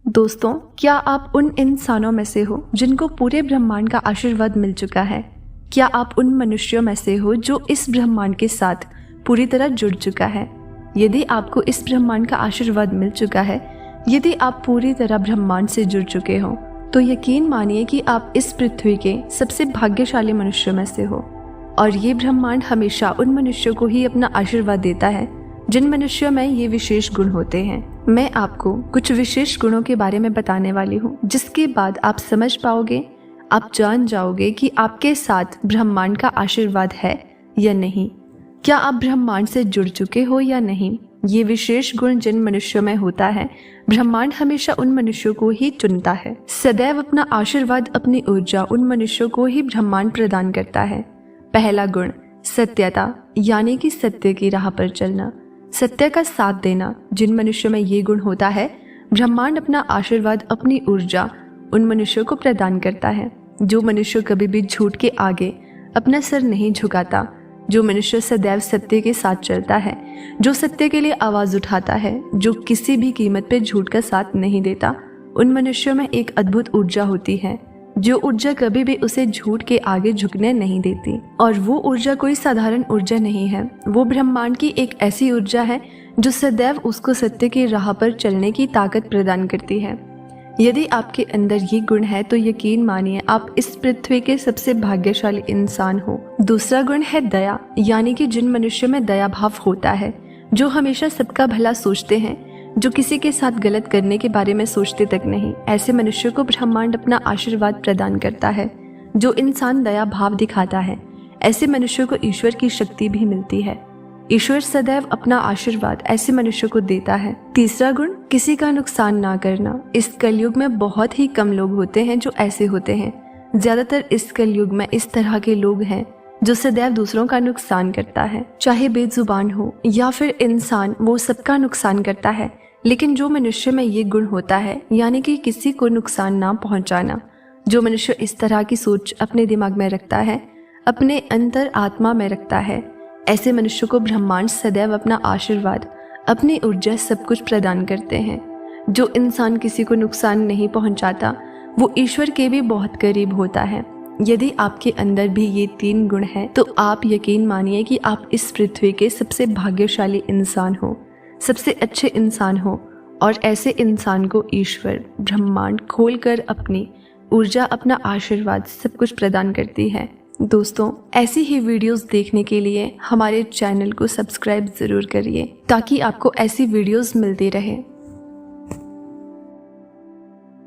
दोस्तों, क्या आप उन इंसानों में से हो जिनको पूरे ब्रह्मांड का आशीर्वाद मिल चुका है? क्या आप उन मनुष्यों में से हो जो इस ब्रह्मांड के साथ पूरी तरह जुड़ चुका है? यदि आपको इस ब्रह्मांड का आशीर्वाद मिल चुका है, यदि आप पूरी तरह ब्रह्मांड से जुड़ चुके हो, तो यकीन मानिए कि आप इस पृथ्वी के सबसे भाग्यशाली मनुष्यों में से हो। और ये ब्रह्मांड हमेशा उन मनुष्यों को ही अपना आशीर्वाद देता है जिन मनुष्यों में ये विशेष गुण होते हैं। मैं आपको कुछ विशेष गुणों के बारे में बताने वाली हूँ, जिसके बाद आप समझ पाओगे, आप जान जाओगे कि आपके साथ ब्रह्मांड का आशीर्वाद है या नहीं। क्या आप ब्रह्मांड से जुड़ चुके हो या नहीं? ये विशेष गुण जिन मनुष्यों में होता है, ब्रह्मांड हमेशा उन मनुष्यों को ही चुनता है। सदैव अपना आशीर्वाद, अपनी ऊर्जा उन मनुष्यों को ही ब्रह्मांड प्रदान करता है। पहला गुण, सत्यता, यानी कि सत्य की राह पर चलना, सत्य का साथ देना। जिन मनुष्यों में ये गुण होता है, ब्रह्मांड अपना आशीर्वाद, अपनी ऊर्जा उन मनुष्यों को प्रदान करता है। जो मनुष्य कभी भी झूठ के आगे अपना सर नहीं झुकाता, जो मनुष्य सदैव सत्य के साथ चलता है, जो सत्य के लिए आवाज उठाता है, जो किसी भी कीमत पे झूठ का साथ नहीं देता, उन मनुष्यों में एक अद्भुत ऊर्जा होती है, जो ऊर्जा कभी भी उसे झूठ के आगे झुकने नहीं देती। और वो ऊर्जा कोई साधारण ऊर्जा नहीं है, वो ब्रह्मांड की एक ऐसी ऊर्जा है जो सदैव उसको सत्य की राह पर चलने की ताकत प्रदान करती है। यदि आपके अंदर ये गुण है तो यकीन मानिए आप इस पृथ्वी के सबसे भाग्यशाली इंसान हो। दूसरा गुण है दया, यानी कि जिन मनुष्यों में दया भाव होता है, जो हमेशा सबका भला सोचते हैं, जो किसी के साथ गलत करने के बारे में सोचते तक नहीं, ऐसे मनुष्यों को ब्रह्मांड अपना आशीर्वाद प्रदान करता है। जो इंसान दया भाव दिखाता है, ऐसे मनुष्यों को ईश्वर की शक्ति भी मिलती है। ईश्वर सदैव अपना आशीर्वाद ऐसे मनुष्यों को देता है। तीसरा गुण, किसी का नुकसान ना करना। इस कलयुग में बहुत ही कम लोग होते हैं जो ऐसे होते हैं। ज्यादातर इस कलयुग में इस तरह के लोग हैं जो सदैव दूसरों का नुकसान करता है। चाहे बेजुबान हो या फिर इंसान, वो सबका नुकसान करता है। लेकिन जो मनुष्य में ये गुण होता है, यानी कि किसी को नुकसान ना पहुंचाना, जो मनुष्य इस तरह की सोच अपने दिमाग में रखता है, अपने अंतर आत्मा में रखता है, ऐसे मनुष्य को ब्रह्मांड सदैव अपना आशीर्वाद, अपनी ऊर्जा सब कुछ प्रदान करते हैं। जो इंसान किसी को नुकसान नहीं पहुंचाता, वो ईश्वर के भी बहुत करीब होता है। यदि आपके अंदर भी ये 3 गुण हैं, तो आप यकीन मानिए कि आप इस पृथ्वी के सबसे भाग्यशाली इंसान हो, सबसे अच्छे इंसान हो। और ऐसे इंसान को ईश्वर, ब्रह्मांड खोलकर अपनी ऊर्जा, अपना आशीर्वाद सब कुछ प्रदान करती है। दोस्तों, ऐसी ही वीडियोस देखने के लिए हमारे चैनल को सब्सक्राइब जरूर करिए, ताकि आपको ऐसी वीडियोस मिलती रहे।